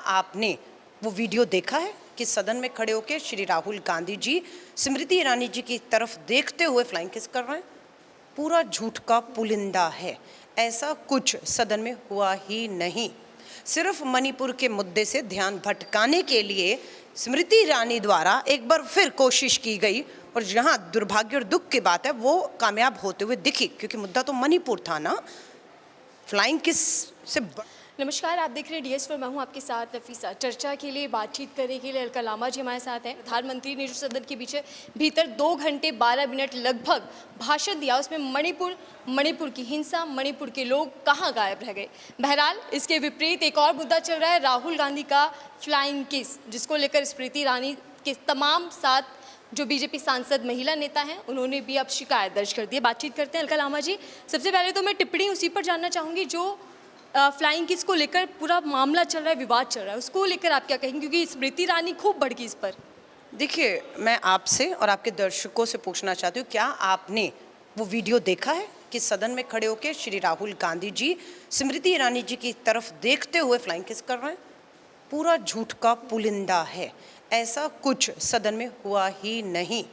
आपने वो वीडियो देखा है कि सदन में खड़े होकर श्री राहुल गांधी जी स्मृति ईरानी जी की तरफ देखते हुए फ्लाइंग किस कर रहे हैं? पूरा झूठ का पुलिंदा है। ऐसा कुछ सदन में हुआ ही नहीं। सिर्फ मणिपुर के मुद्दे से ध्यान भटकाने के लिए स्मृति ईरानी द्वारा एक बार फिर कोशिश की गई और जहां दुर्भाग्य और दुख की बात है वो कामयाब होते हुए दिखी, क्योंकि मुद्दा तो मणिपुर था ना। फ्लाइंग किस से नमस्कार, आप देख रहे हैं डीएस पर। मैं हूं आपके साथ नफीसा। चर्चा के लिए, बातचीत करने के लिए अलका लामा जी हमारे साथ हैं। प्रधानमंत्री ने जो सदन के भीतर 2 घंटे 12 मिनट लगभग भाषण दिया, उसमें मणिपुर की हिंसा, मणिपुर के लोग कहां गायब रह गए। बहरहाल इसके विपरीत एक और मुद्दा चल रहा है, राहुल गांधी का फ्लाइंग किस, जिसको लेकर स्मृति ईरानी के तमाम 7 जो बीजेपी सांसद महिला नेता हैं उन्होंने भी अब शिकायत दर्ज कर दी है। बातचीत करते हैं अलका लामा जी। सबसे पहले तो मैं टिप्पणी उसी पर जानना चाहूँगी जो फ्लाइंग किस को लेकर पूरा मामला चल रहा है, विवाद चल रहा है, उसको लेकर आप क्या कहेंगे, क्योंकि स्मृति ईरानी खूब भड़की इस पर। देखिए, मैं आपसे और आपके दर्शकों से पूछना चाहती हूँ, क्या आपने वो वीडियो देखा है कि सदन में खड़े होकर श्री राहुल गांधी जी स्मृति ईरानी जी की तरफ देखते हुए फ्लाइंग किस कर रहे हैं? पूरा झूठ का पुलिंदा है। ऐसा कुछ सदन में हुआ ही नहीं।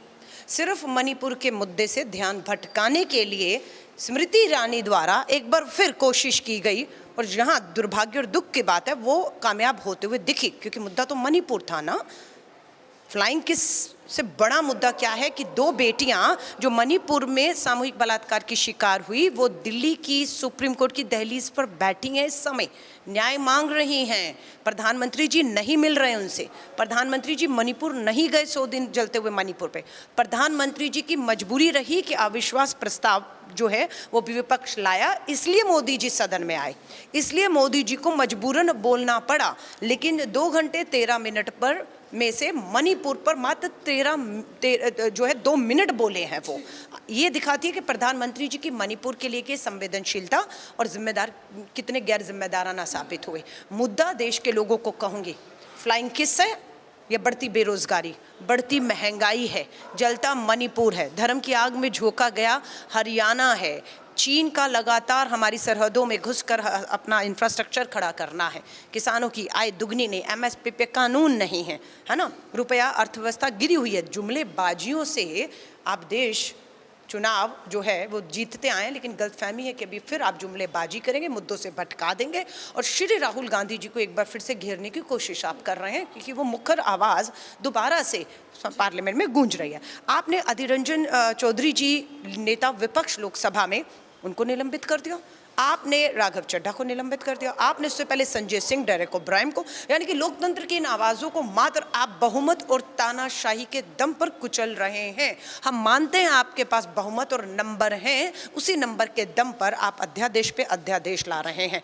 सिर्फ मणिपुर के मुद्दे से ध्यान भटकाने के लिए स्मृति ईरानी द्वारा एक बार फिर कोशिश की गई और जहां दुर्भाग्य और दुख की बात है वो कामयाब होते हुए दिखी, क्योंकि मुद्दा तो मणिपुर था ना। फ्लाइंग किस से बड़ा मुद्दा क्या है कि 2 बेटियां जो मणिपुर में सामूहिक बलात्कार की शिकार हुई वो दिल्ली की सुप्रीम कोर्ट की दहलीज पर बैठी हैं, इस समय न्याय मांग रही हैं। प्रधानमंत्री जी नहीं मिल रहे उनसे। प्रधानमंत्री जी मणिपुर नहीं गए 100 दिन जलते हुए मणिपुर पे। प्रधानमंत्री जी की मजबूरी रही कि अविश्वास प्रस्ताव जो है वो विपक्ष लाया, इसलिए मोदी जी सदन में आए, इसलिए मोदी जी को मजबूरन बोलना पड़ा। लेकिन 2 घंटे 13 मिनट पर में से मणिपुर पर मात्र 2 मिनट बोले हैं। वो ये दिखाती है कि प्रधानमंत्री जी की मणिपुर के लिए की संवेदनशीलता और जिम्मेदार कितने गैर जिम्मेदाराना साबित हुए। मुद्दा देश के लोगों को कहूँगी, फ्लाइंग किस है? ये बढ़ती बेरोजगारी, बढ़ती महंगाई है, जलता मणिपुर है, धर्म की आग में झोंका गया हरियाणा है, चीन का लगातार हमारी सरहदों में घुसकर अपना इंफ्रास्ट्रक्चर खड़ा करना है, किसानों की आय दुगनी नहीं, एमएसपी पे कानून नहीं है, है ना, रुपया अर्थव्यवस्था गिरी हुई है। जुमलेबाजियों से आप देश चुनाव जो है वो जीतते आए, लेकिन गलतफहमी है कि अभी फिर आप जुमलेबाजी करेंगे, मुद्दों से भटका देंगे और श्री राहुल गांधी जी को एक बार फिर से घेरने की कोशिश आप कर रहे हैं, क्योंकि वो मुखर आवाज़ दोबारा से पार्लियामेंट में गूंज रही है। आपने अधीर रंजन चौधरी जी, नेता विपक्ष लोकसभा में, उनको निलंबित कर दिया। आपने राघव चड्ढा को निलंबित कर दिया। आपने इससे पहले संजय सिंह, डेरेक ओब्रायन को, यानी कि लोकतंत्र की इन आवाज़ों को मात्र आप बहुमत और तानाशाही के दम पर कुचल रहे हैं। हम मानते हैं आपके पास बहुमत और नंबर हैं, उसी नंबर के दम पर आप अध्यादेश पे अध्यादेश ला रहे हैं।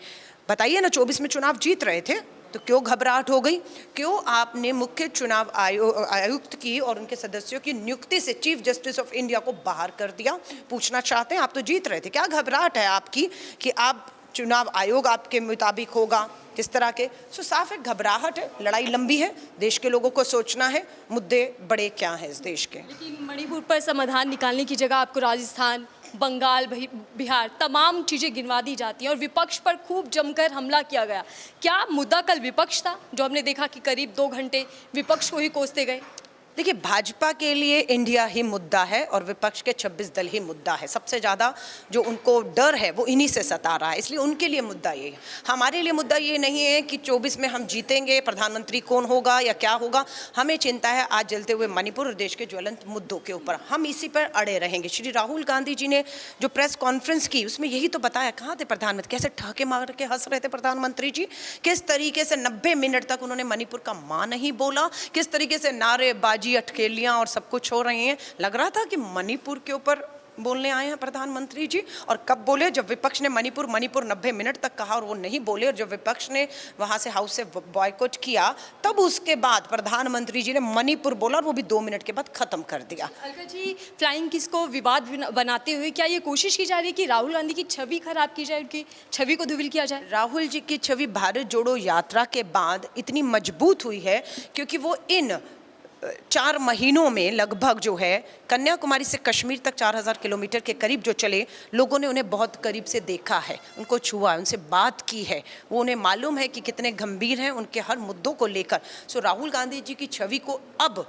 बताइए ना, 24 में चुनाव जीत रहे थे तो क्यों घबराहट हो गई? क्यों आपने मुख्य चुनाव आयुक्त की और उनके सदस्यों की नियुक्ति से चीफ जस्टिस ऑफ इंडिया को बाहर कर दिया? पूछना चाहते हैं, आप तो जीत रहे थे, क्या घबराहट है आपकी कि आप चुनाव आयोग आपके मुताबिक होगा, किस तरह के? सो साफ है, घबराहट है, लड़ाई लंबी है, देश के लोगों को सोचना है मुद्दे बड़े क्या हैं इस देश के। लेकिन मणिपुर पर समाधान निकालने की जगह आपको राजस्थान, बंगाल, बिहार तमाम चीज़ें गिनवा दी जाती हैं और विपक्ष पर खूब जमकर हमला किया गया। क्या मुद्दा कल विपक्ष था, जो हमने देखा कि करीब 2 घंटे विपक्ष को ही कोसते गए? देखिए, भाजपा के लिए इंडिया ही मुद्दा है और विपक्ष के 26 दल ही मुद्दा है। सबसे ज़्यादा जो उनको डर है वो इन्हीं से सता रहा है, इसलिए उनके लिए मुद्दा ये है। हमारे लिए मुद्दा ये नहीं है कि 24 में हम जीतेंगे, प्रधानमंत्री कौन होगा या क्या होगा। हमें चिंता है आज जलते हुए मणिपुर और देश के ज्वलंत मुद्दों के ऊपर। हम इसी पर अड़े रहेंगे। श्री राहुल गांधी जी ने जो प्रेस कॉन्फ्रेंस की उसमें यही तो बताया, कहाँ थे प्रधानमंत्री, कैसे ठहाके मार के हंस रहे थे प्रधानमंत्री जी, किस तरीके से 90 मिनट तक उन्होंने मणिपुर का मां नहीं बोला, किस तरीके से नारेबाजी, अटखेलियां और सब कुछ हो रही हैं। लग रहा था कि मणिपुर के ऊपर बोलने आए हैं प्रधानमंत्री जी। और कब बोले? जब विपक्ष ने मणिपुर 90 मिनट तक कहा और वो नहीं बोले, और जब विपक्ष ने वहां से हाउस से बॉयकॉट किया तब उसके बाद प्रधानमंत्री जी ने मणिपुर बोला और वो भी 2 मिनट के बाद खत्म कर दिया। अलका जी, फ्लाइंग किस को विवाद बनाते हुए क्या ये कोशिश की जा रही है कि राहुल गांधी की छवि खराब की जाए, उनकी छवि को धूमिल किया जाए? राहुल जी की छवि भारत जोड़ो यात्रा के बाद इतनी मजबूत हुई है क्योंकि वो इन 4 महीनों में लगभग जो है कन्याकुमारी से कश्मीर तक 4000 किलोमीटर के करीब जो चले, लोगों ने उन्हें बहुत करीब से देखा है, उनको छुआ, उनसे बात की है, वो उन्हें मालूम है कि कितने गंभीर हैं उनके हर मुद्दों को लेकर। सो राहुल गांधी जी की छवि को अब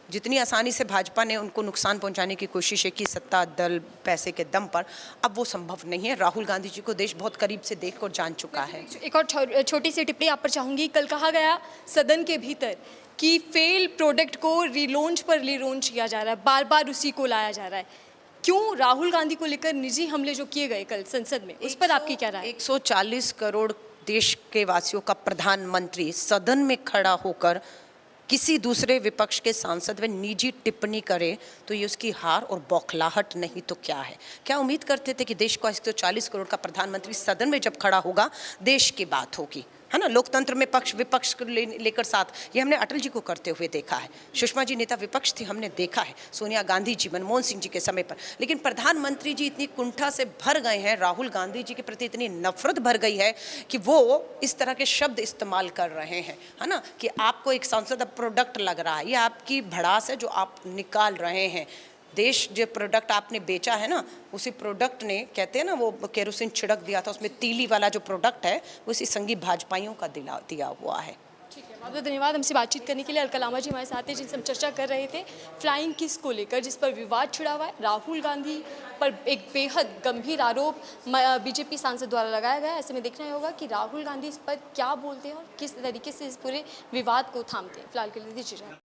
जितनी आसानी से भाजपा ने उनको नुकसान पहुंचाने की कोशिश है कि सत्ता दल पैसे के दम पर, अब वो संभव नहीं है। राहुल गांधी जी को देश बहुत करीब से देख कर जान चुका है। एक और छोटी सी टिप्पणी आप पर चाहूंगी। कल कहा गया सदन के भीतर कि फेल प्रोडक्ट को रीलॉन्च पर रीलॉन्च किया जा रहा है, बार बार उसी को लाया जा रहा है। क्यों राहुल गांधी को लेकर निजी हमले जो किए गए कल संसद में, उस पर आपकी क्या राय है? 140 करोड़ देश के वासियों का प्रधानमंत्री सदन में खड़ा होकर किसी दूसरे विपक्ष के सांसद व निजी टिप्पणी करे तो ये उसकी हार और बौखलाहट नहीं तो क्या है? क्या उम्मीद करते थे कि देश को 140 करोड़ का प्रधानमंत्री सदन में जब खड़ा होगा देश की बात होगी, है ना? लोकतंत्र में पक्ष विपक्ष को लेकर साथ, ये हमने अटल जी को करते हुए देखा है। सुषमा जी नेता विपक्ष थी, हमने देखा है सोनिया गांधी जी, मनमोहन सिंह जी के समय पर। लेकिन प्रधानमंत्री जी इतनी कुंठा से भर गए हैं, राहुल गांधी जी के प्रति इतनी नफरत भर गई है कि वो इस तरह के शब्द इस्तेमाल कर रहे हैं, है ना, कि आपको एक सांसद प्रोडक्ट लग रहा है, ये आपकी भड़ास है जो आप निकाल रहे हैं। देश जो प्रोडक्ट आपने बेचा है ना, उसी प्रोडक्ट ने, कहते हैं ना, वो केरोसिन छिड़क दिया था, उसमें तीली वाला जो प्रोडक्ट है वो इसी संगी भाजपाइयों का दिया हुआ है। ठीक है, बहुत बहुत धन्यवाद हमसे बातचीत करने के लिए। अलकलामा जी हमारे साथ हैं जिनसे हम चर्चा कर रहे थे फ्लाइंग किस को लेकर, जिस पर विवाद छिड़ा हुआ है। राहुल गांधी पर एक बेहद गंभीर आरोप बीजेपी सांसद द्वारा लगाया गया है। ऐसे में देखना ही होगा कि राहुल गांधी इस पर क्या बोलते हैं और किस तरीके से इस पूरे विवाद को थामते हैं। फिलहाल के लिए दीजिए।